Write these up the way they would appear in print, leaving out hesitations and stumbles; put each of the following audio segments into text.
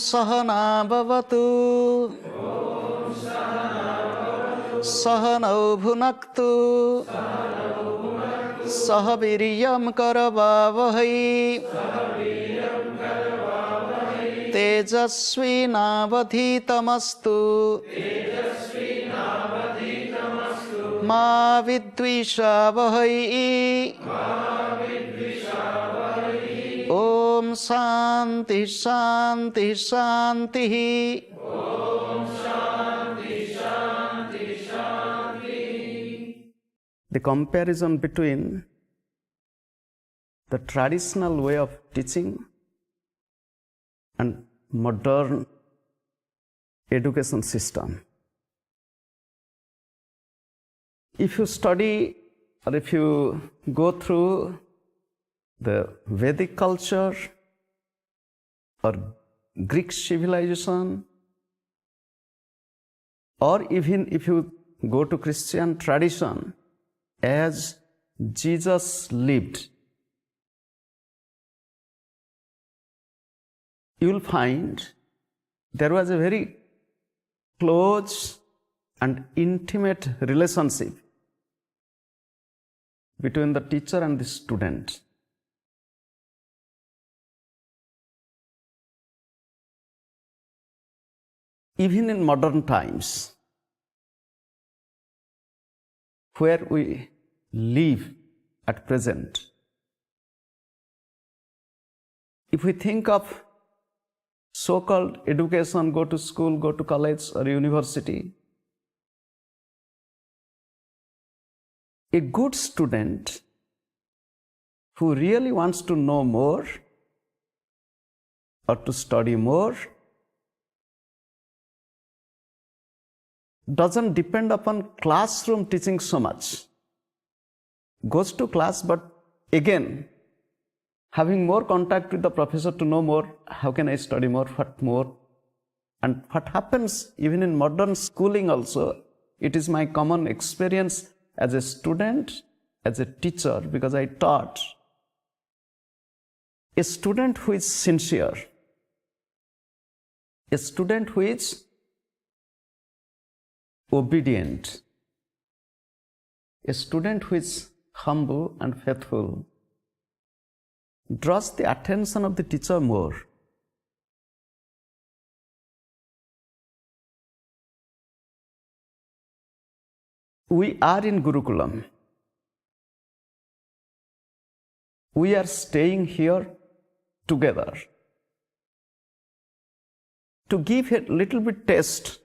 सहना भवतु सहनौ भुनक्तु सह वीर्यं करवावहै तेजस्विनावधीतमस्तु मा विद्विषावहै ॐ शान्ति शान्ति शान्तिः The comparison between the traditional way of teaching and modern education system. If you study or if you go through the Vedic culture or Greek civilization, or even if you go to Christian tradition, as Jesus lived, you will find there was a very close and intimate relationship between the teacher and the student. Even in modern times, where we live at present, if we think of so-called education, go to school, go to college or university, a good student who really wants to know more or to study more doesn't depend upon classroom teaching so much. Goes to class, but again, having more contact with the professor to know more, how can I study more, what more? And what happens even in modern schooling also, it is my common experience as a student, as a teacher, because I taught. A student who is sincere, a student who is obedient, a student who is humble and faithful, draws the attention of the teacher more. We are in Gurukulam. We are staying here together to give a little bit taste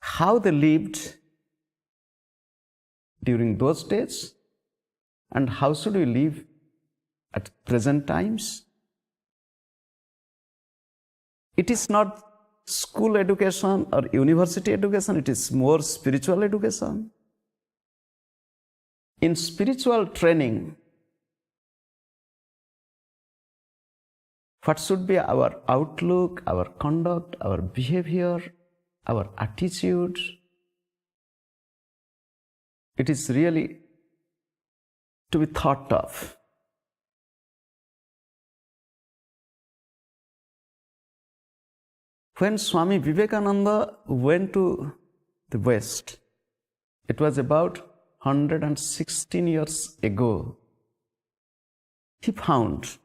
how they lived during those days and how should we live at present times. It is not school education or university education, it is more spiritual education. In spiritual training, what should be our outlook, our conduct, our behavior, our attitude? It is really to be thought of. When Swami Vivekananda went to the West, it was about 116 years ago. He found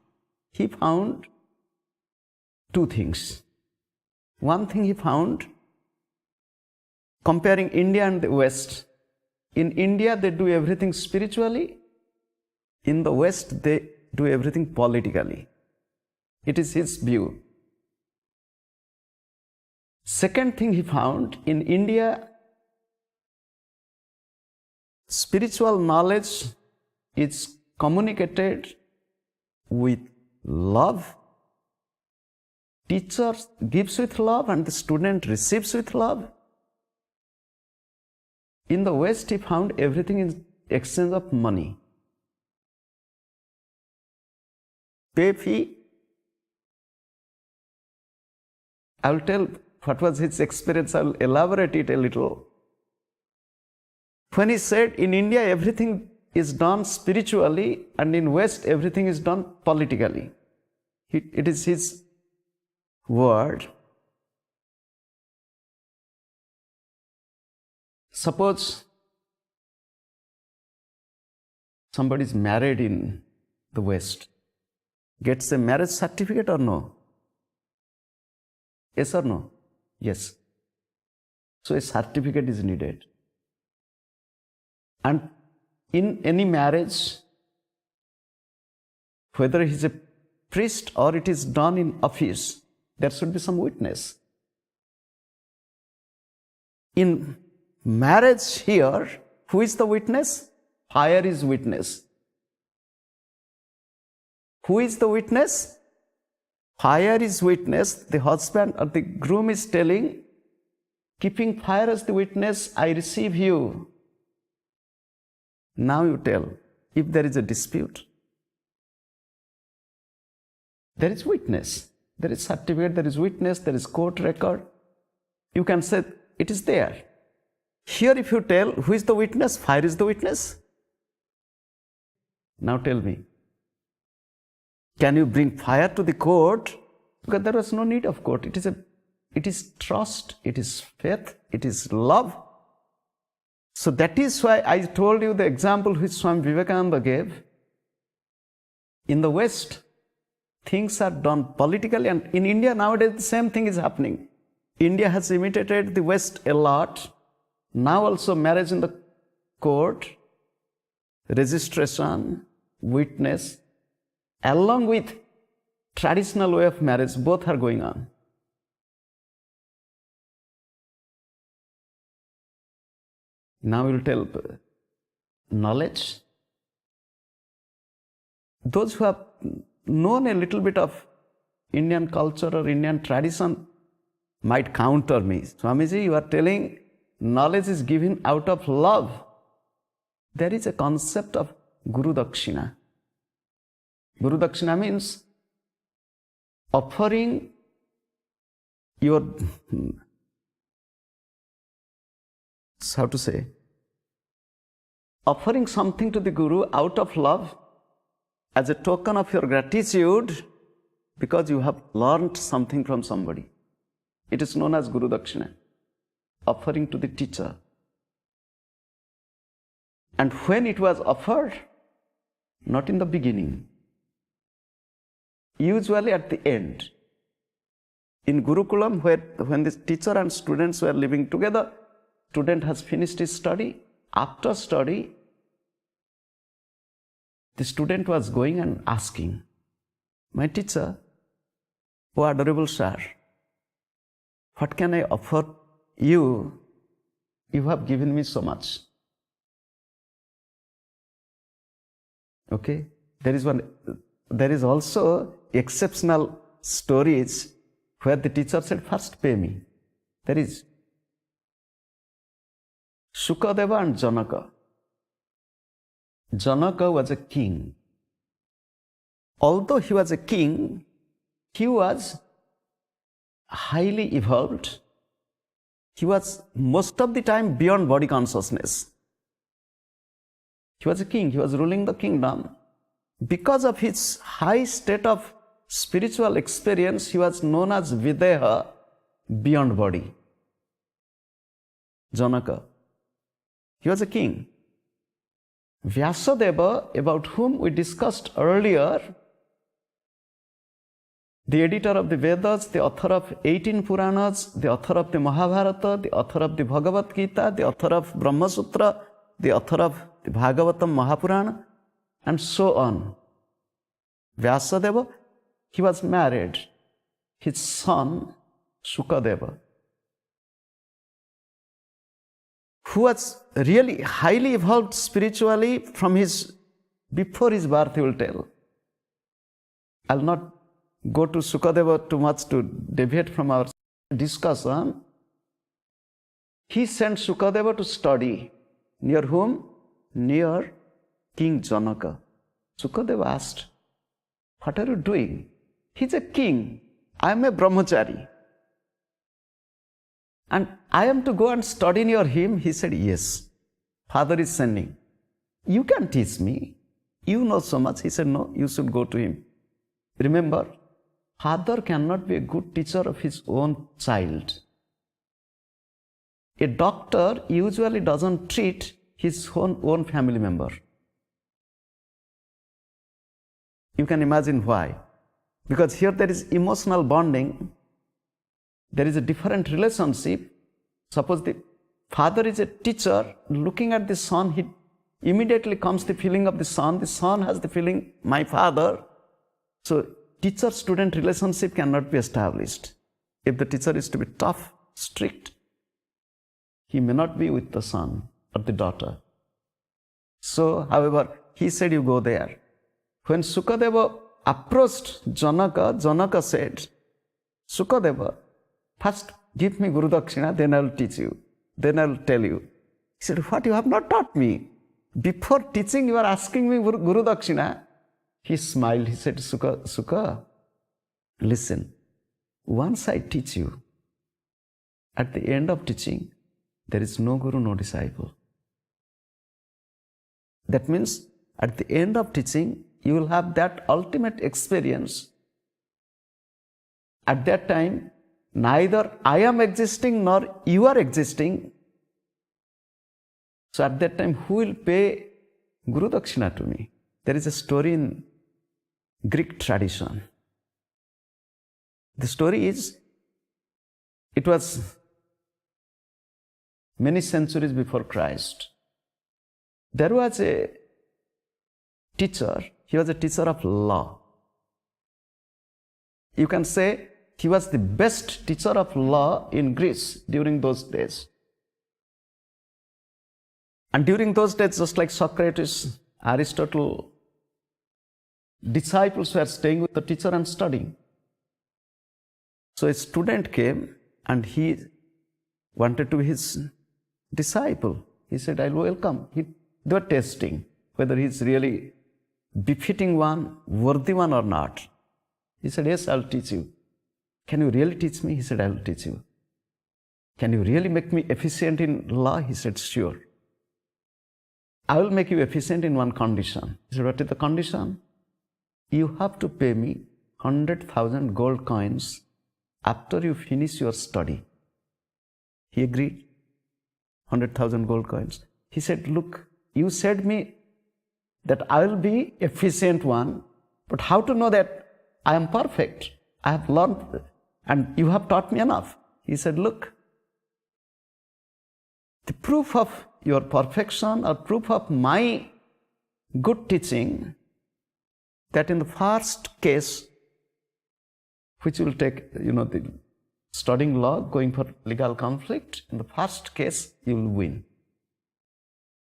two things. One thing he found, comparing India and the West. In India, they do everything spiritually. In the West, they do everything politically. It is his view. Second thing he found, in India, spiritual knowledge is communicated with love. Teacher gives with love and the student receives with love. In the West, he found everything in exchange of money. Pay fee. I will tell what was his experience. I will elaborate it a little. When he said in India everything is done spiritually and in West everything is done politically. It is his word. Suppose somebody is married in the West, gets a marriage certificate or no? Yes or no? Yes. So a certificate is needed. And in any marriage, whether he is a priest or it is done in office, there should be some witness. In marriage here, who is the witness? Fire is witness. Who is the witness? Fire is witness. The husband or the groom is telling, keeping fire as the witness, I receive you. Now you tell, if there is a dispute, there is witness, there is certificate, there is witness, there is court record. You can say it is there. Here if you tell, who is the witness? Fire is the witness. Now tell me, can you bring fire to the court? Because there was no need of court. It is trust, it is faith, it is love. So that is why I told you the example which Swami Vivekananda gave. In the West, things are done politically, and in India nowadays the same thing is happening. India has imitated the West a lot. Now also marriage in the court, registration, witness, along with traditional way of marriage, both are going on. Now we will tell knowledge. Those who have known a little bit of Indian culture or Indian tradition might counter me. Swamiji, you are telling knowledge is given out of love. There is a concept of Guru Dakshina. Guru Dakshina means offering your, how to say, offering something to the Guru out of love as a token of your gratitude because you have learned something from somebody. It is known as Guru Dakshina, offering to the teacher. And when it was offered, not in the beginning, usually at the end. In Gurukulam, when the teacher and students were living together, student has finished his study. After study, the student was going and asking, my teacher, oh adorable sir, what can I offer you? You have given me so much. Okay? There is also exceptional stories where the teacher said, first pay me. There is Shukadeva and Janaka. Janaka was a king. Although he was a king, he was highly evolved. He was most of the time beyond body consciousness. He was a king, he was ruling the kingdom. Because of his high state of spiritual experience, he was known as Videha, beyond body. Janaka. He was a king. Vyasadeva, about whom we discussed earlier, the editor of the Vedas, the author of 18 Puranas, the author of the Mahabharata, the author of the Bhagavad Gita, the author of Brahma Sutra, the author of the Bhagavatam Mahapurana, and so on. Vyasadeva, he was married. His son, Shukadeva, who was really highly evolved spiritually from before his birth, he will tell. I'll not go to Shukadeva too much to deviate from our discussion. He sent Shukadeva to study. Near whom? Near King Janaka. Shukadeva asked, what are you doing? He's a king. I am a brahmachari. And I am to go and study near him? He said, yes. Father is sending. You can teach me. You know so much. He said, no, you should go to him. Remember, father cannot be a good teacher of his own child. A doctor usually doesn't treat his own family member. You can imagine why. Because here there is emotional bonding. There is a different relationship. Suppose the father is a teacher, looking at the son, he immediately comes the feeling of the son has the feeling, my father. So teacher-student relationship cannot be established. If the teacher is to be tough, strict, he may not be with the son or the daughter. So, however, he said, you go there. When Sukadeva approached Janaka, Janaka said, Sukadeva, first give me Guru Dakshina, then I will teach you. Then I will tell you. He said, what, you have not taught me? Before teaching, you are asking me Guru Dakshina. He smiled. He said, Sukha, listen, once I teach you, at the end of teaching, there is no Guru, no disciple. That means, at the end of teaching, you will have that ultimate experience. At that time, neither I am existing nor you are existing. So at that time, who will pay Guru Dakshina to me? There is a story in Greek tradition. The story is, it was many centuries before Christ. There was a teacher, he was a teacher of law. You can say he was the best teacher of law in Greece during those days. And during those days, just like Socrates, Aristotle, disciples were staying with the teacher and studying. So a student came and he wanted to be his disciple. He said, I'll welcome. They were testing whether he's really befitting one, worthy one or not. He said, yes, I'll teach you. Can you really teach me? He said, I will teach you. Can you really make me efficient in law? He said, sure. I will make you efficient in one condition. He said, what is the condition? You have to pay me 100,000 gold coins after you finish your study. He agreed. 100,000 gold coins. He said, look, you said me that I will be efficient one, but how to know that I am perfect? I have learned and you have taught me enough. He said, look, the proof of your perfection or proof of my good teaching, that in the first case, which will take, the studying law, going for legal conflict, in the first case, you will win.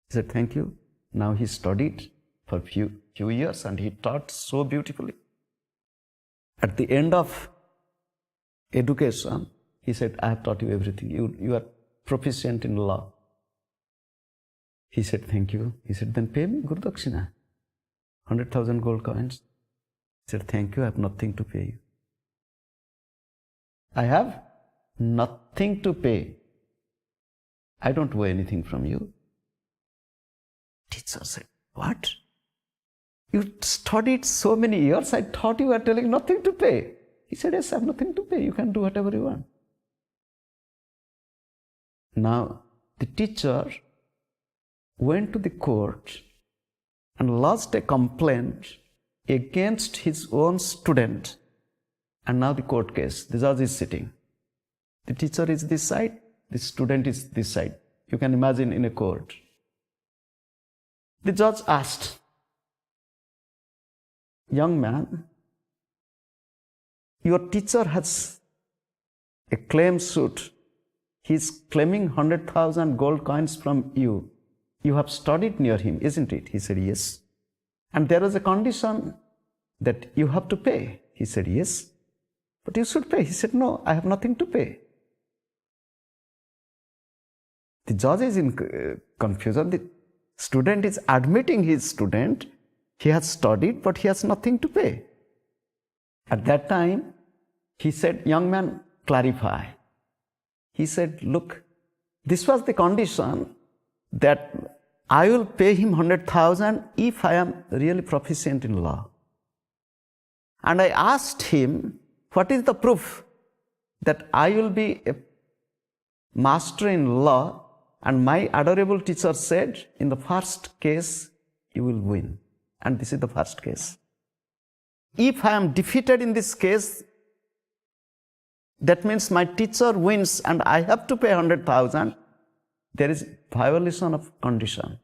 He said, thank you. Now he studied for a few years and he taught so beautifully. At the end of education, he said, I have taught you everything. You are proficient in law. He said, thank you. He said, then pay me Guru Dakshina. 100,000 gold coins. He said, thank you, I have nothing to pay you. I have nothing to pay. I don't owe anything from you. Teacher said, what? You studied so many years, I thought you were telling nothing to pay. He said, yes, I have nothing to pay. You can do whatever you want. Now, the teacher went to the court and lodged a complaint against his own student. And now the court case, the judge is sitting. The teacher is this side, the student is this side. You can imagine in a court. The judge asked, young man, your teacher has a claim suit. He is claiming 100,000 gold coins from you. You have studied near him, isn't it? He said, yes. And there was a condition that you have to pay. He said, yes. But you should pay. He said, no, I have nothing to pay. The judge is in confusion. The student is admitting his student. He has studied, but he has nothing to pay. At that time, he said, young man, clarify. He said, look, this was the condition that I will pay him 100,000 if I am really proficient in law. And I asked him what is the proof that I will be a master in law and my adorable teacher said, in the first case, you will win. And this is the first case. If I am defeated in this case, that means my teacher wins and I have to pay 100,000. There is violation of condition.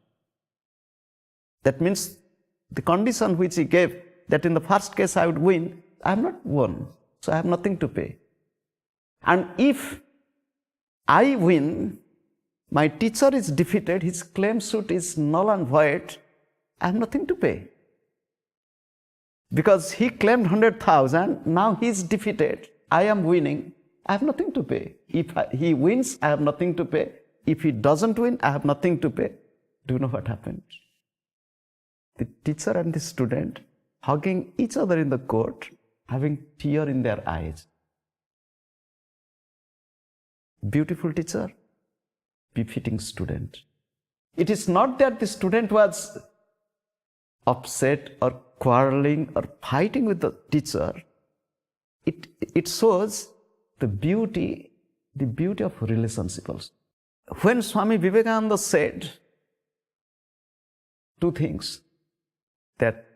That means the condition which he gave, that in the first case I would win, I have not won. So I have nothing to pay. And if I win, my teacher is defeated, his claim suit is null and void, I have nothing to pay. Because he claimed 100,000, now he is defeated, I am winning, I have nothing to pay. If he wins, I have nothing to pay. If he doesn't win, I have nothing to pay. Do you know what happened? The teacher and the student hugging each other in the court, having tear in their eyes. Beautiful teacher, befitting student. It is not that the student was upset or quarreling or fighting with the teacher. It shows the beauty of relationships. When Swami Vivekananda said two things, that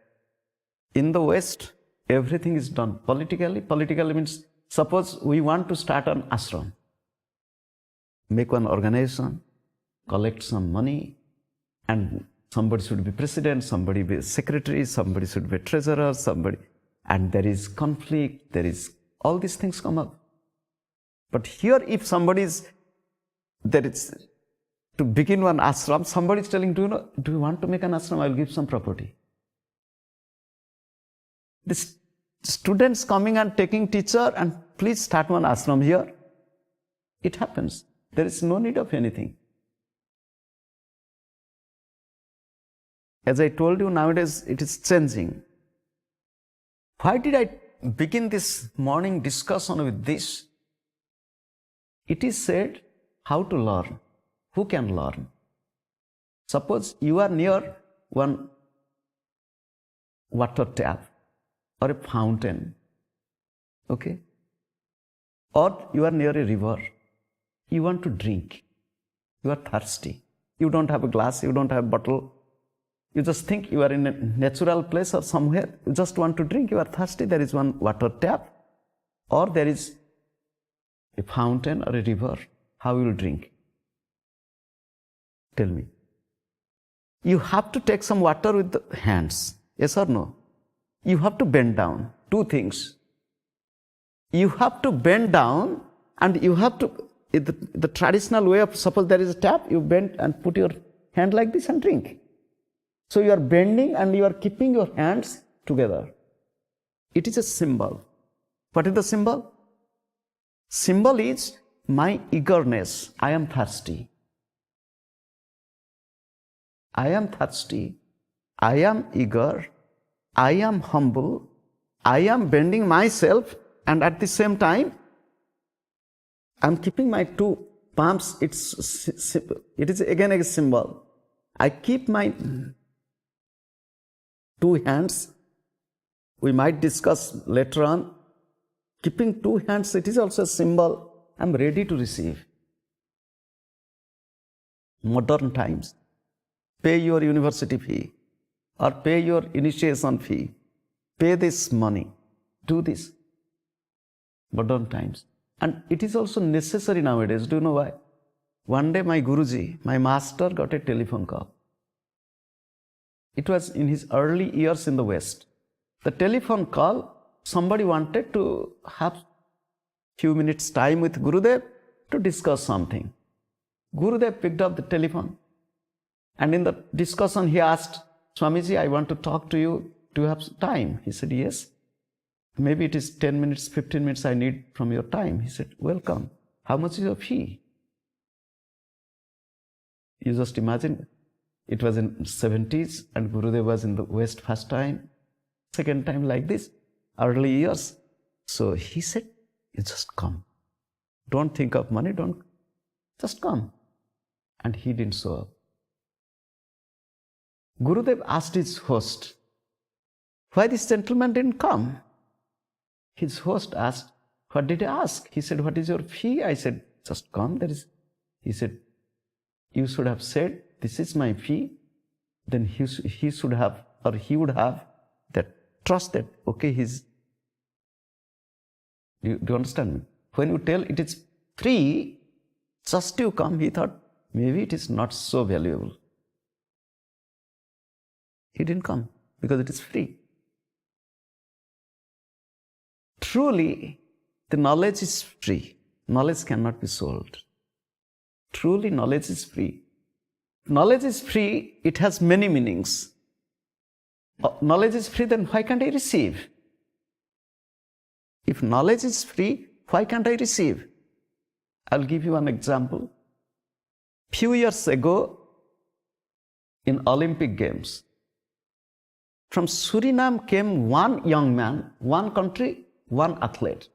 in the West, everything is done politically. Politically means, suppose we want to start an ashram, make one organization, collect some money, and somebody should be president, somebody be secretary, somebody should be treasurer, and there is conflict, there is all these things come up. But here, if somebody is, there is to begin one ashram, somebody is telling, do you want to make an ashram? I will give some property. The students coming and taking teacher and please start one ashram here. It happens. There is no need of anything. As I told you, nowadays it is changing. Why did I begin this morning discussion with this? It is said, how to learn. Who can learn? Suppose you are near one water tap or a fountain, okay? Or you are near a river. You want to drink. You are thirsty. You don't have a glass, you don't have a bottle. You just think you are in a natural place or somewhere. You just want to drink, you are thirsty. There is one water tap or there is a fountain or a river. How will you drink? Tell me. You have to take some water with the hands. Yes or no? You have to bend down. Two things. You have to bend down and you have to, the traditional way of, suppose there is a tap, you bend and put your hand like this and drink. So you are bending and you are keeping your hands together. It is a symbol. What is the symbol? Symbol is my eagerness. I am thirsty. I am thirsty. I am eager. I am humble. I am bending myself, and at the same time, I am keeping my two palms. It is again a symbol. I keep my two hands. We might discuss later on. Keeping two hands, it is also a symbol. I am ready to receive. Modern times. Pay your university fee or pay your initiation fee. Pay this money. Do this. Modern times. And it is also necessary nowadays. Do you know why? One day my Guruji, my master, got a telephone call. It was in his early years in the West. The telephone call, somebody wanted to have few minutes time with Gurudev to discuss something. Gurudev picked up the telephone. And in the discussion, he asked, Swamiji, I want to talk to you. Do you have time? He said, yes. Maybe it is 10 minutes, 15 minutes I need from your time. He said, welcome. How much is your fee? You just imagine, it was in 70s and Gurudev was in the West first time, second time like this, early years. So he said, you just come. Don't think of money, just come. And he didn't show up. Gurudev asked his host, why this gentleman didn't come? His host asked, what did he ask? He said, what is your fee? I said, just come. He said, you should have said, this is my fee. Then he should have, or he would have that trust that, okay, do you understand me? When you tell it is free, just you come, he thought, maybe it is not so valuable. He didn't come because it is free. Truly, the knowledge is free. Knowledge cannot be sold. Truly, knowledge is free. Knowledge is free, it has many meanings. Knowledge is free, then why can't I receive? If knowledge is free, why can't I receive? I'll give you an example. Few years ago, in Olympic Games, from Suriname came one young man, one country, one athlete.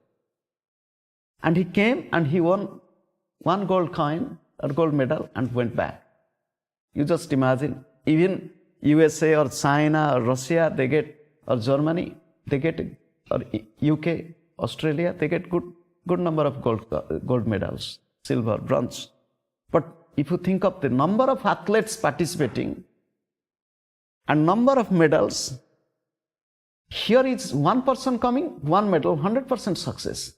And he came and he won one gold coin or gold medal and went back. You just imagine, even USA or China or Russia, they get, or Germany, they get, or UK, Australia, they get good number of gold medals, silver, bronze. But if you think of the number of athletes participating and number of medals, here is one person coming, one medal, 100% success.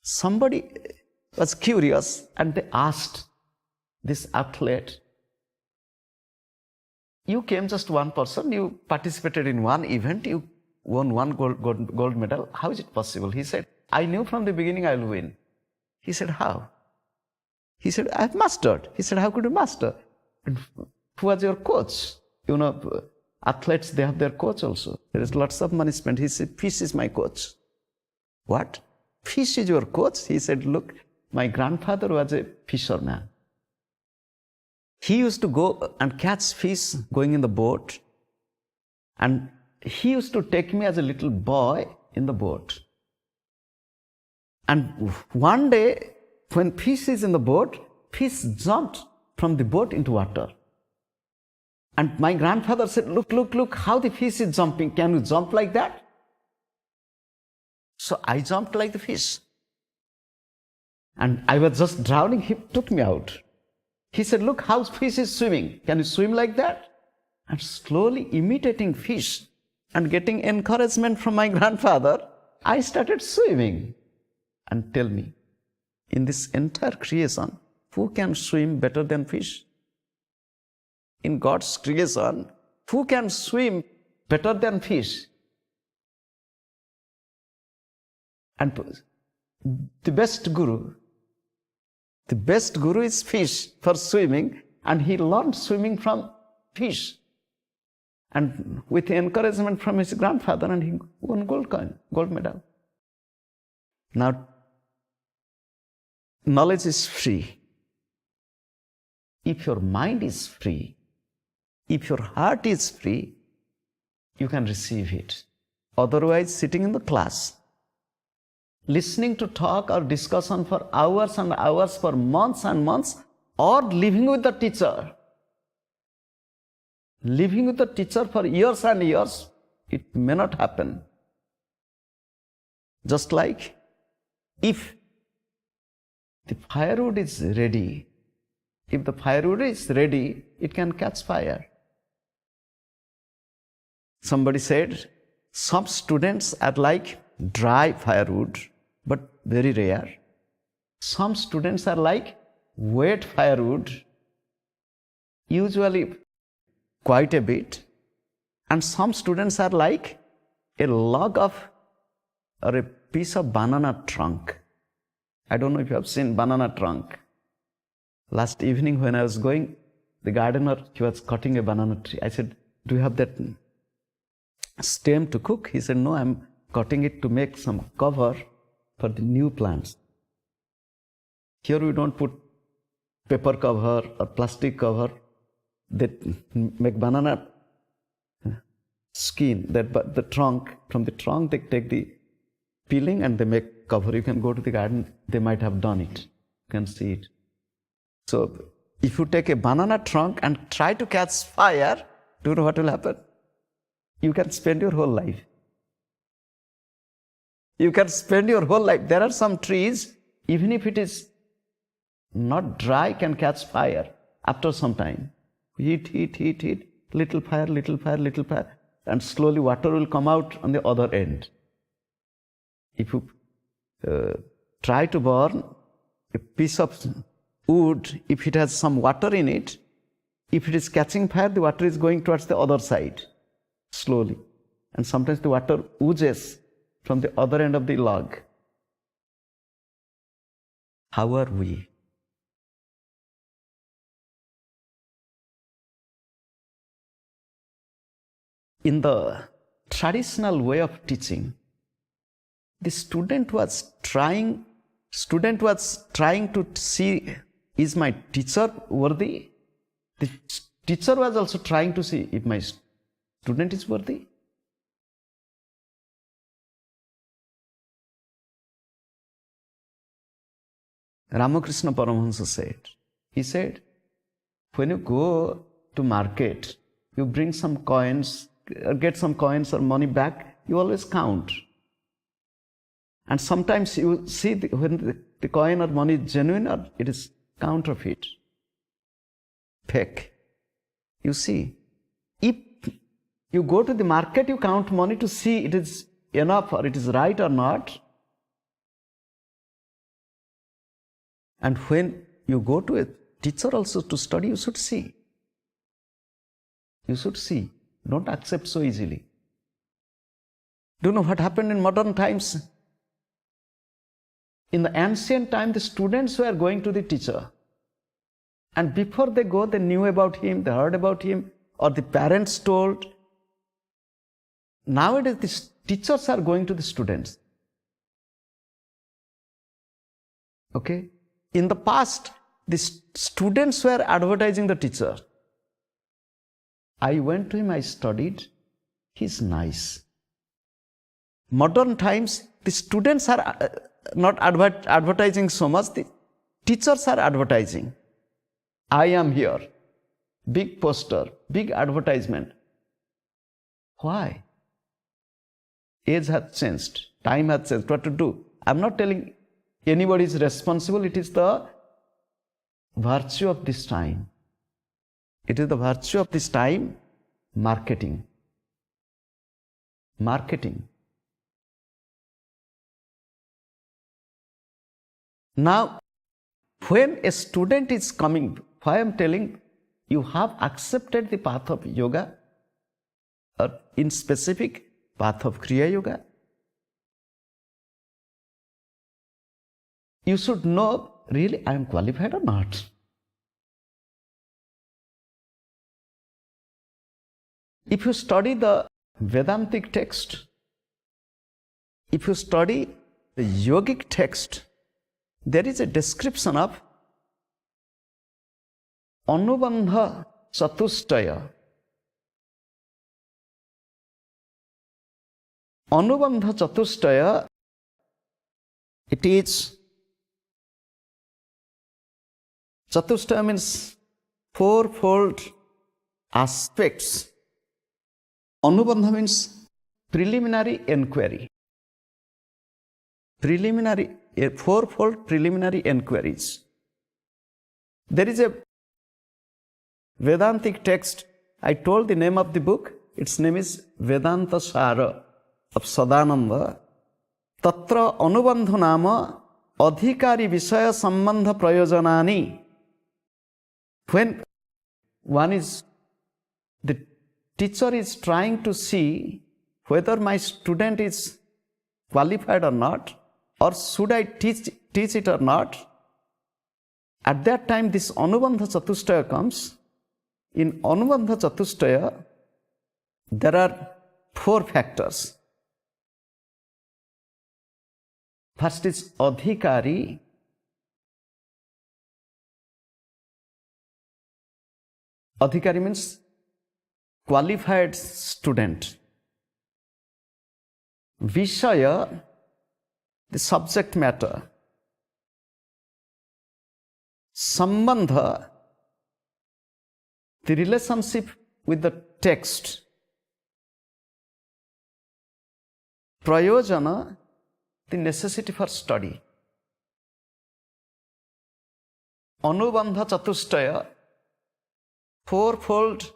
Somebody was curious and they asked this athlete, you came just one person, you participated in one event, you won one gold medal. How is it possible? He said, I knew from the beginning I'll win. He said, how? He said, I've mastered. He said, how could you master? And who was your coach? You know, athletes, they have their coach also. There is lots of money spent. He said, fish is my coach. What? Fish is your coach? He said, look, my grandfather was a fisherman. He used to go and catch fish going in the boat. And he used to take me as a little boy in the boat. And one day, when fish is in the boat, fish jumped from the boat into water. And my grandfather said, look, how the fish is jumping. Can you jump like that? So I jumped like the fish. And I was just drowning. He took me out. He said, look how fish is swimming. Can you swim like that? And slowly imitating fish and getting encouragement from my grandfather, I started swimming. And tell me, in this entire creation, who can swim better than fish? In God's creation, who can swim better than fish? And the best guru is fish for swimming, and he learned swimming from fish. And with encouragement from his grandfather, and he won gold medal. Now, knowledge is free. If your mind is free, if your heart is free, you can receive it. Otherwise, sitting in the class, listening to talk or discussion for hours and hours, for months and months, or living with the teacher for years and years, it may not happen. Just like if the firewood is ready, it can catch fire. Somebody said, some students are like dry firewood, but very rare. Some students are like wet firewood, usually quite a bit. And some students are like a log of, or a piece of banana trunk. I don't know if you have seen banana trunk. Last evening when I was going, the gardener, he was cutting a banana tree. I said, do you have that stem to cook? He said, no, I'm cutting it to make some cover for the new plants. Here we don't put paper cover or plastic cover. They make banana skin, the trunk. From the trunk they take the peeling and they make cover. You can go to the garden, they might have done it. You can see it. So if you take a banana trunk and try to catch fire, do you know what will happen? You can spend your whole life. You can spend your whole life. There are some trees, even if it is not dry, can catch fire after some time. Heat, little fire, and slowly water will come out on the other end. If you try to burn a piece of wood, if it has some water in it, if it is catching fire, the water is going towards the other side, slowly. And sometimes the water oozes from the other end of the log. How are we? In the traditional way of teaching, the student was trying to see, is my teacher worthy? The teacher was also trying to see if my student is worthy. Ramakrishna Paramahansa said, he said, when you go to market, you bring some coins, get some coins or money back, you always count. And sometimes you see when the coin or money is genuine or it is counterfeit, fake. You see, if you go to the market, you count money to see it is enough or it is right or not. And when you go to a teacher also to study, you should see. You should see. Don't accept so easily. Do you know what happened in modern times? In the ancient time, the students were going to the teacher. And before they go, they knew about him, they heard about him, or the parents told. Nowadays, the teachers are going to the students. Okay? In the past, the students were advertising the teacher. I went to him, I studied, he's nice. Modern times, the students are not advertising so much, the teachers are advertising. I am here. Big poster, big advertisement. Why? Age has changed, time has changed, what to do? I'm not telling anybody is responsible, it is the virtue of this time. It is the virtue of this time, marketing. Marketing. Now, when a student is coming, why I am telling, you have accepted the path of yoga, or in specific, path of Kriya Yoga. You should know, really, I am qualified or not. If you study the Vedantic text, if you study the yogic text, there is a description of Anubandha Chatustaya. Anubandha Chatustaya, it is, Chatustaya means fourfold aspects. Anubandha means preliminary inquiry. Fourfold preliminary inquiries. There is a Vedantic text, I told the name of the book, its name is Vedanta Sara of Sadananda. Tatra Anubandha Nama Adhikari Vishaya Sambandha Prayojanani. When the teacher is trying to see whether my student is qualified or not, or should I teach it or not, at that time this Anubandha Chatustaya comes. In Anubandha Chatustaya, there are 4 factors. First is Adhikari. Adhikari means qualified student. Vishaya, the subject matter. Sambandha, the relationship with the text. Prayojana, the necessity for study. Anubandha Chatushtaya, fourfold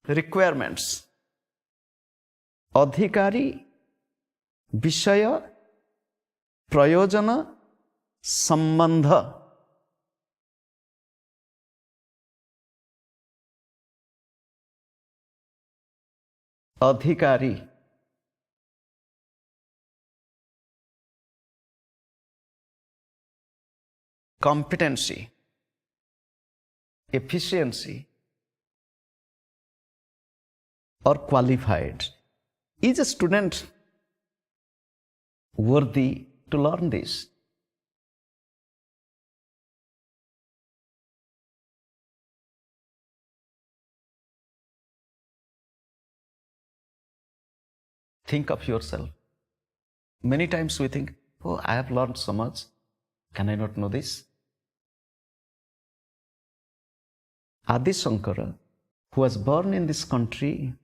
requirements. Adhikari, Vishaya, Prayojana, Sambandha. Adhikari, competency, efficiency, or qualified. Is a student worthy to learn this? Think of yourself. Many times we think, oh, I have learned so much. Can I not know this? Adi Shankara, who was born in this country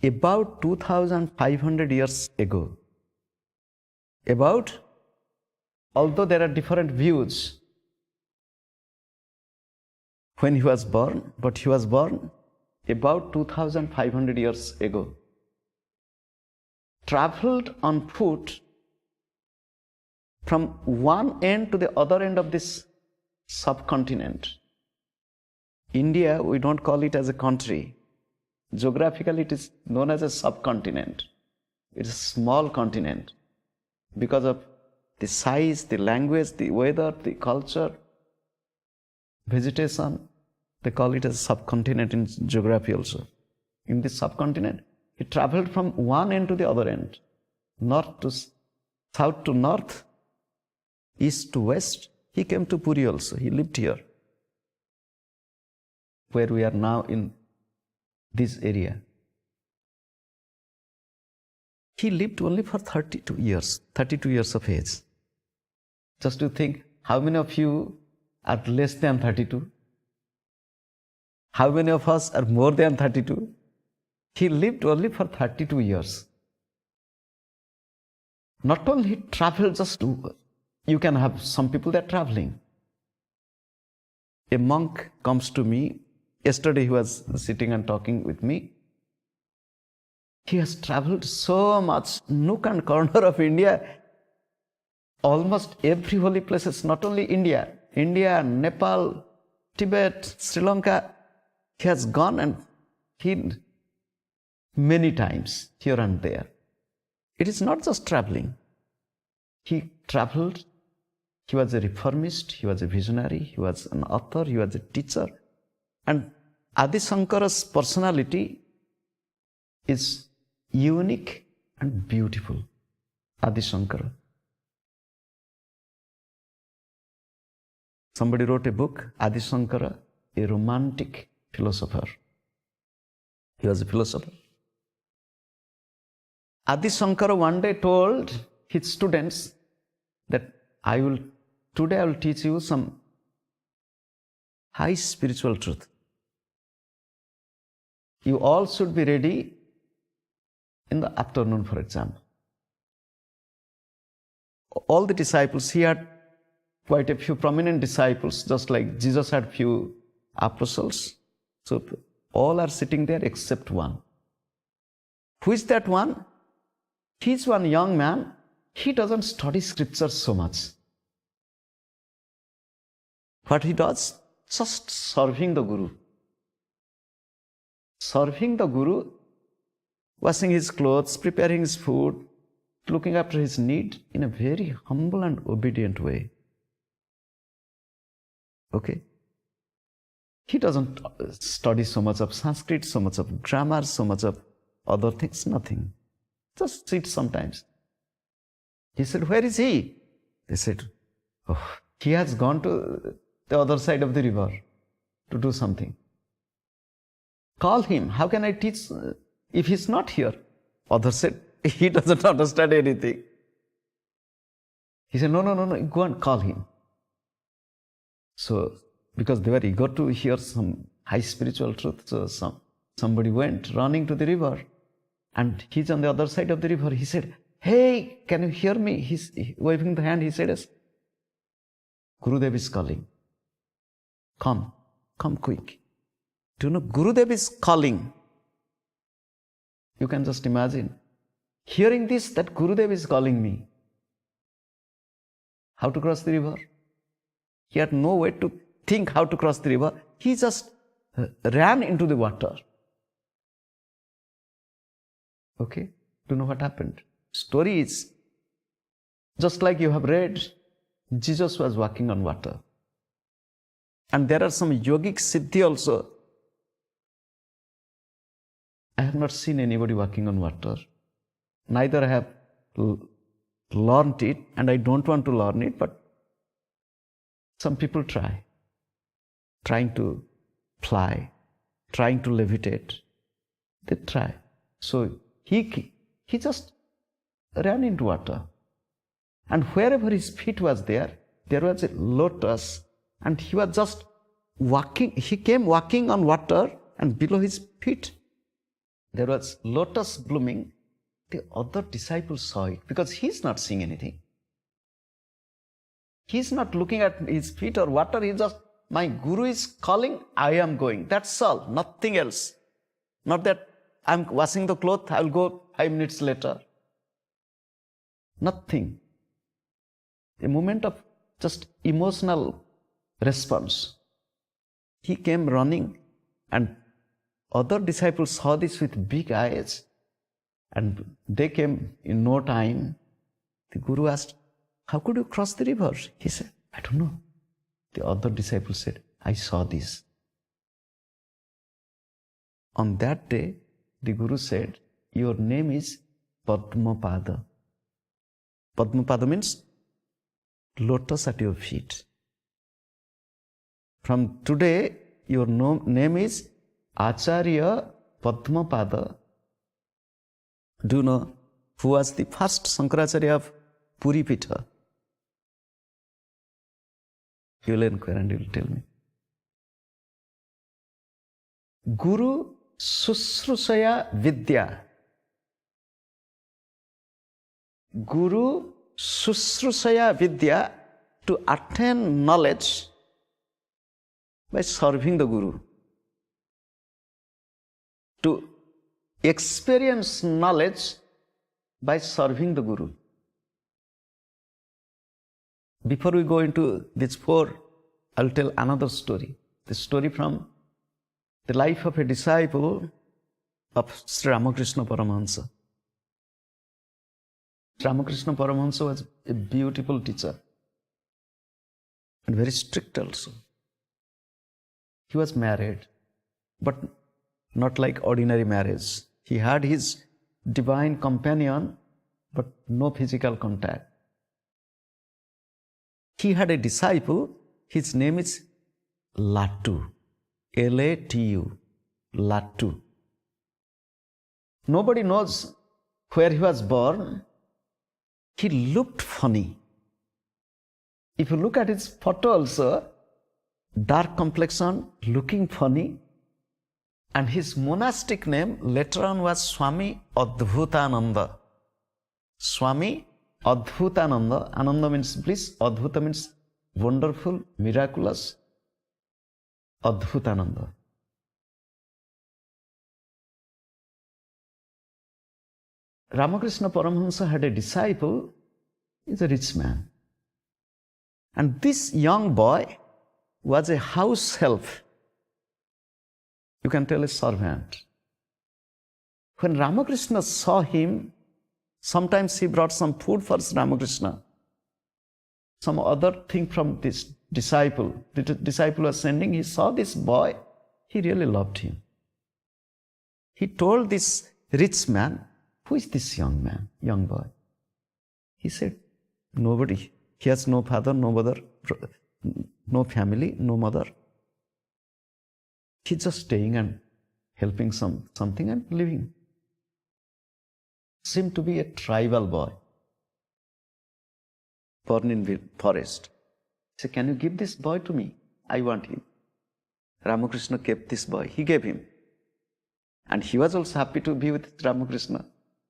about 2500 years ago, although there are different views when he was born, but he was born about 2500 years ago, traveled on foot from one end to the other end of this subcontinent. India, we don't call it as a country. Geographically, it is known as a subcontinent. It is a small continent because of the size, the language, the weather, the culture, vegetation. They call it as a subcontinent in geography also. In this subcontinent, he traveled from one end to the other end, north to south to north, east to west. He came to Puri also. He lived here, where we are now in this area. He lived only for 32 years of age. Just to think, how many of you are less than 32? How many of us are more than 32? He lived only for 32 years. Not only he traveled just to, you can have some people that are traveling. A monk comes to me. Yesterday he was sitting and talking with me. He has traveled so much, nook and corner of India, almost every holy places, not only India, Nepal, Tibet, Sri Lanka. He has gone and he many times here and there. It is not just traveling. He traveled. He was a reformist. He was a visionary. He was an author. He was a teacher. And Adi Shankara's personality is unique and beautiful. Adi Shankara. Somebody wrote a book, Adi Shankara, a romantic philosopher. He was a philosopher. Adi Shankara one day told his students that today I will teach you some high spiritual truth. You all should be ready in the afternoon for example. All the disciples, he had quite a few prominent disciples, just like Jesus had few apostles. So all are sitting there except one. Who is that one? He's one young man. He doesn't study scriptures so much. What he does? Just serving the Guru. Serving the Guru, washing his clothes, preparing his food, looking after his need in a very humble and obedient way. Okay? He doesn't study so much of Sanskrit, so much of grammar, so much of other things, nothing. Just sit sometimes. He said, where is he? They said, oh, he has gone to the other side of the river to do something. Call him. How can I teach if he's not here? Others said, he doesn't understand anything. He said, no, go and call him. So, because they were eager to hear some high spiritual truth, so somebody went running to the river and he's on the other side of the river. He said, Hey, can you hear me? He's waving the hand. He said, yes. Gurudev is calling. Come quick. Do you know Gurudev is calling? You can just imagine. Hearing this, that Gurudev is calling me. How to cross the river? He had no way to think how to cross the river. He just ran into the water. Okay? Do you know what happened? Story is, just like you have read, Jesus was walking on water. And there are some yogic siddhi also. I have not seen anybody walking on water. Neither I have learned it, and I don't want to learn it, but some people trying to fly, trying to levitate. They try. So he just ran into water. And wherever his feet was there was a lotus, and he was just walking. He came walking on water, and below his feet there was lotus blooming. The other disciples saw it because he's not seeing anything. He's not looking at his feet or water. He's just, my Guru is calling, I am going. That's all, nothing else. Not that I'm washing the cloth, I'll go 5 minutes later. Nothing. A moment of just emotional response. He came running, and other disciples saw this with big eyes, and they came in no time. The Guru asked, how could you cross the river? He said, I don't know. The other disciple said, I saw this. On that day, the Guru said, your name is Padmapada. Padmapada means lotus at your feet. From today, your name is Acharya Padmapada. Do you know who was the first Sankaracharya of Puri Pitha? You will inquire and you will tell me. Guru Sushrusaya Vidya. Guru Sushrusaya Vidya, to attain knowledge by serving the Guru. To experience knowledge by serving the Guru. Before we go into these 4, I'll tell another story. The story from the life of a disciple of Sri Ramakrishna Paramahansa. Ramakrishna Paramahansa was a beautiful teacher and very strict also. He was married, but not like ordinary marriage. He had his divine companion, but no physical contact. He had a disciple, his name is Latu, Latu, Latu. Nobody knows where he was born. He looked funny. If you look at his photo also, dark complexion, looking funny. And his monastic name later on was Swami Adbhutananda. Swami Adbhutananda. Ananda means bliss. Adbhuta means wonderful, miraculous. Adbhutananda. Ramakrishna Paramahansa had a disciple. He's a rich man. And this young boy was a house help. You can tell a servant. When Ramakrishna saw him, sometimes he brought some food for Ramakrishna. Some other thing from this disciple. The disciple was sending, he saw this boy, he really loved him. He told this rich man, who is this young man, young boy? He said, nobody. He has no father, no mother, no family, no mother. He's just staying and helping something and living. Seemed to be a tribal boy, born in forest. He said, can you give this boy to me? I want him. Ramakrishna kept this boy. He gave him. And he was also happy to be with Ramakrishna.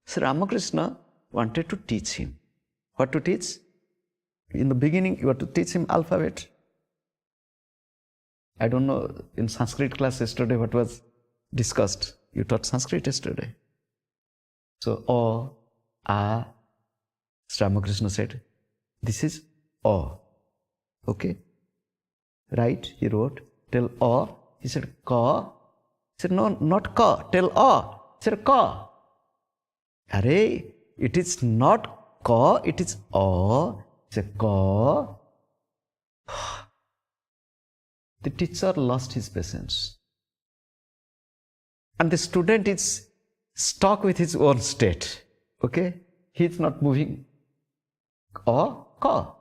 So Ramakrishna wanted to teach him. What to teach? In the beginning, you have to teach him alphabet. I don't know, in Sanskrit class yesterday what was discussed. You taught Sanskrit yesterday. So, O, A, Ramakrishna said, this is O. Okay? Right? He wrote, tell O. He said, Ka. He said, no, not Ka. Tell O. He said, Ka. Arey, it is not Ka, it is O. He said, Ka. The teacher lost his patience. And the student is stuck with his own state. Okay? He is not moving. Ka, Ka.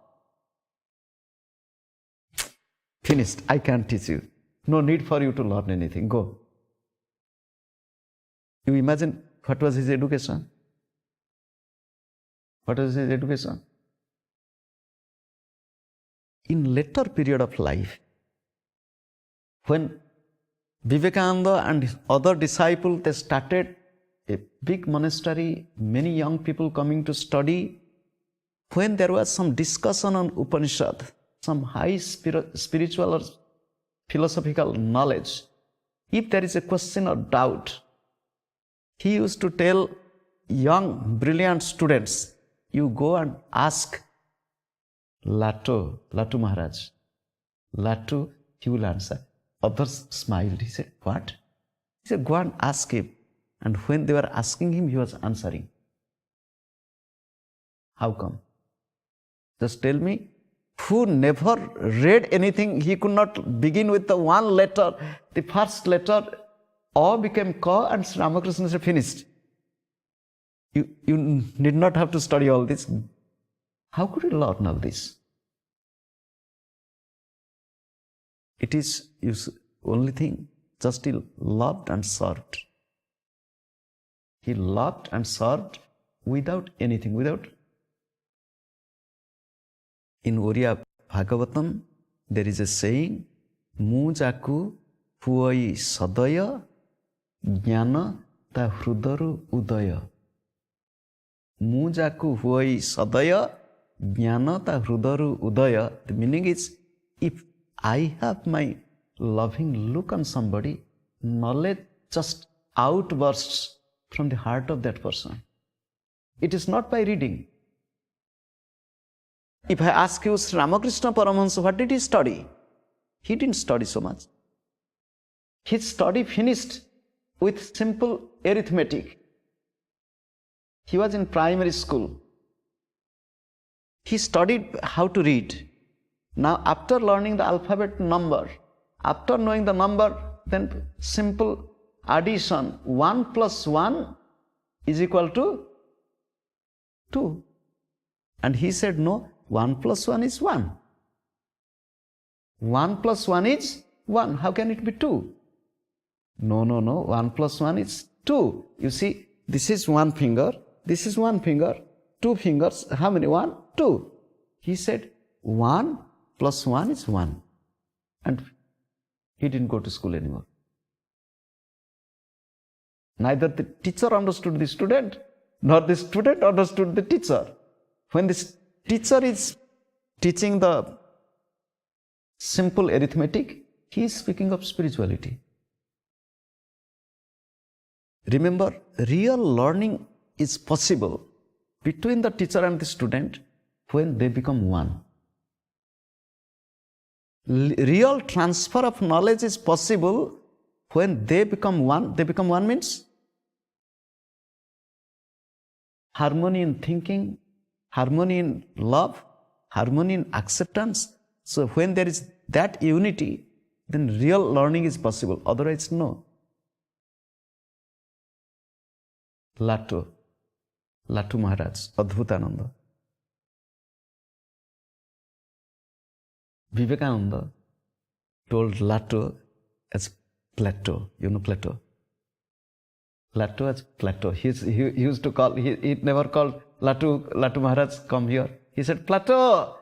Finished. I can't teach you. No need for you to learn anything. Go. You imagine what was his education? What was his education? In later period of life, when Vivekananda and his other disciples, they started a big monastery, many young people coming to study. When there was some discussion on Upanishad, some high spiritual or philosophical knowledge, if there is a question or doubt, he used to tell young, brilliant students, you go and ask Latu Maharaj. Latu, he will answer. Others smiled. He said, what? He said, go and ask him. And when they were asking him, he was answering. How come? Just tell me, who never read anything, he could not begin with the one letter, the first letter, O became Ka, and Ramakrishna said, finished. You need not have to study all this. How could you learn all this? It is only thing, just he loved and served. He loved and served without anything, without. In Oriya Bhagavatam, there is a saying, Mu jaku huai sadaya jnana ta hrudaru udaya. Mu jaku huai sadaya jnana ta hrudaru udaya. The meaning is, if I have my loving look on somebody, knowledge just outbursts from the heart of that person. It is not by reading. If I ask you, Ramakrishna Paramahansa, what did he study? He didn't study so much. His study finished with simple arithmetic. He was in primary school. He studied how to read. Now, after learning the alphabet number, after knowing the number, then simple addition, 1 plus 1 is equal to 2. And he said, no, 1 plus 1 is 1. 1 plus 1 is 1. How can it be 2? No. 1 plus 1 is 2. You see, this is one finger, this is one finger, 2 fingers. How many? 1, 2. He said, 1 plus 1 is 1. And he didn't go to school anymore. Neither the teacher understood the student, nor the student understood the teacher. When this teacher is teaching the simple arithmetic, he is speaking of spirituality. Remember, real learning is possible between the teacher and the student when they become one. Real transfer of knowledge is possible when they become one. They become one means harmony in thinking, harmony in love, harmony in acceptance. So when there is that unity, then real learning is possible. Otherwise, no. Latu Maharaj, Adbhutananda. Vivekananda told Latu as Plato. You know Plato? Latu as Plato. He used to call, he never called Latu Maharaj, come here. He said, Plato,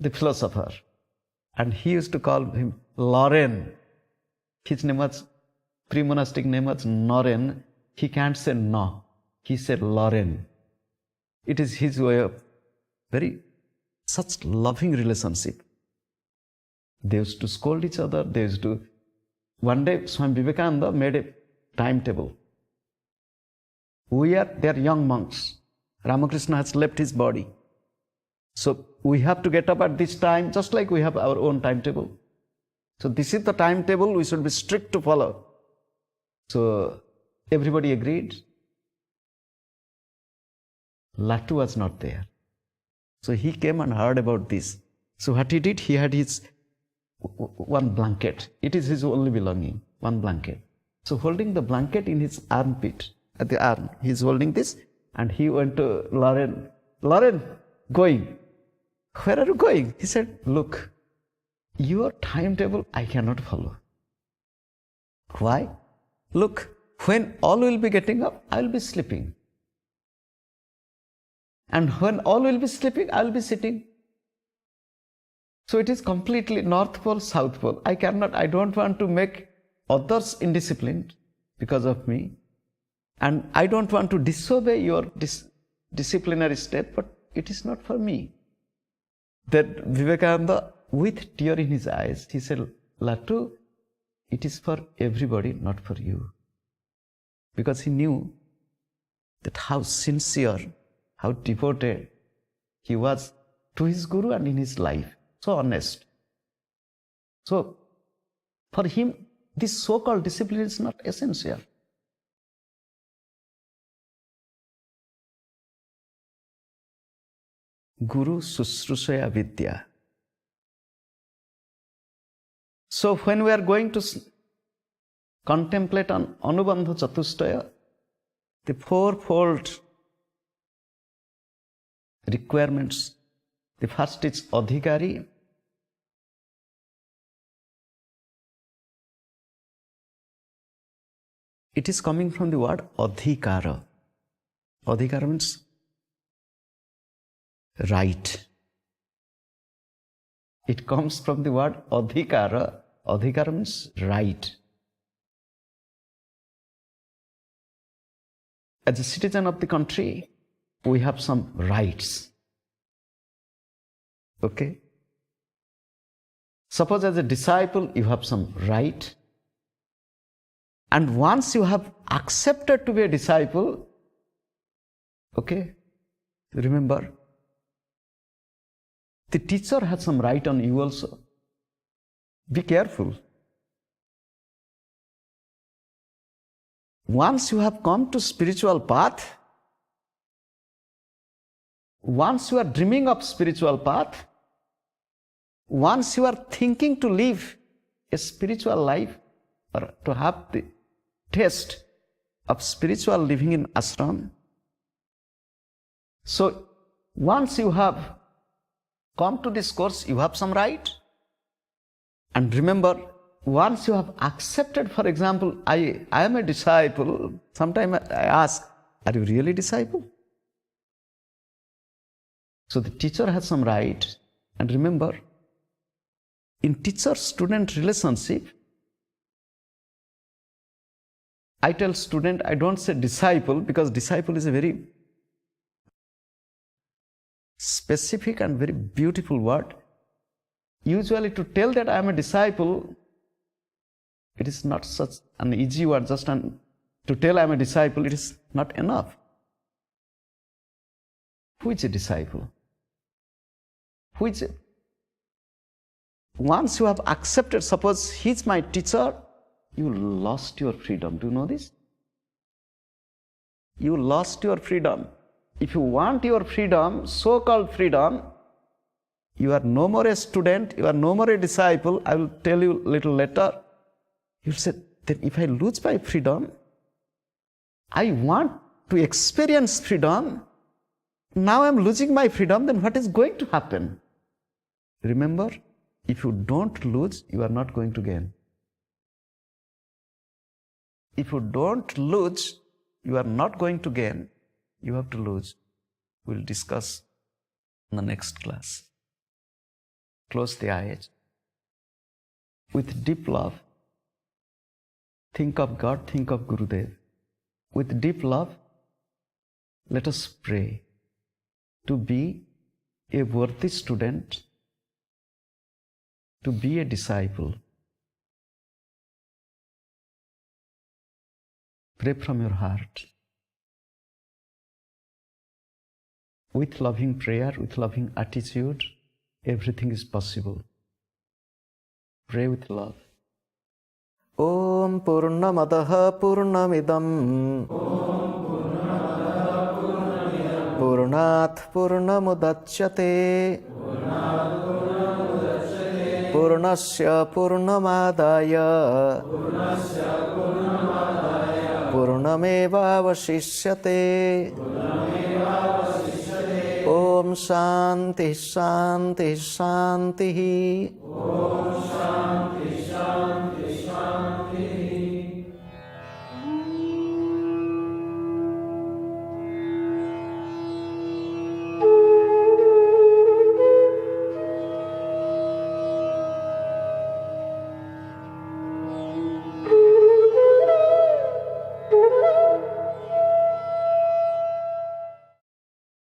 the philosopher. And he used to call him Loren. His name was, pre-monastic name was Noren. He can't say no. He said Loren. It is his way of very such loving relationship. They used to scold each other. They used to. One day, Swami Vivekananda made a timetable. They are young monks. Ramakrishna has left his body. So we have to get up at this time, just like we have our own timetable. So this is the timetable we should be strict to follow. So everybody agreed. Latu was not there. So he came and heard about this. So what he did, he had his one blanket. It is his only belonging, one blanket. So holding the blanket in his armpit, at the arm, he is holding this, and he went to Lauren. Lauren, going. Where are you going? He said, look, your timetable I cannot follow. Why? Look, when all will be getting up, I will be sleeping. And when all will be sleeping, I will be sitting. So it is completely North Pole, South Pole. I don't want to make others indisciplined because of me. And I don't want to disobey your disciplinary step, but it is not for me. That Vivekananda, with tear in his eyes, he said, Latu, it is for everybody, not for you. Because he knew that how sincere, how devoted he was to his Guru and in his life. So honest. So, for him, this so-called discipline is not essential. Guru Susrushaya Vidya. So when we are going to contemplate on Anubandha Chatushtaya, the fourfold requirements, the first is Adhikari. It is coming from the word Adhikara. Adhikara means right. It comes from the word Adhikara. Adhikara means right. As a citizen of the country, we have some rights. Okay? Suppose as a disciple, you have some right. And once you have accepted to be a disciple, okay, remember, the teacher has some right on you also. Be careful. Once you have come to spiritual path, once you are dreaming of spiritual path, once you are thinking to live a spiritual life or to have the taste of spiritual living in ashram, so once you have come to this course, you have some right. And remember, once you have accepted, for example, I am a disciple, sometimes I ask, are you really a disciple? So the teacher has some right. And remember, in teacher-student relationship, I tell student, I don't say disciple, because disciple is a very specific and very beautiful word. Usually to tell that I am a disciple, it is not such an easy word. Just to tell I am a disciple, it is not enough. Who is a disciple? Once you have accepted, suppose he is my teacher, you lost your freedom. Do you know this? You lost your freedom. If you want your freedom, so-called freedom, you are no more a student, you are no more a disciple. I will tell you a little later. You will say, then if I lose my freedom, I want to experience freedom. Now I am losing my freedom, then what is going to happen? Remember, if you don't lose, you are not going to gain. If you don't lose, you are not going to gain. You have to lose. We'll discuss in the next class. Close the eyes. With deep love, think of God, think of Gurudev. With deep love, let us pray. to be a worthy student, to be a disciple. Pray from your heart. With loving prayer, with loving attitude, everything is possible. Pray with love. Om Purnamadaha Purnamidam Purnat Purnamudachyate Purnasya Purnamadaya Purnameva Vasishyate. Om Shanti Shanti Shanti.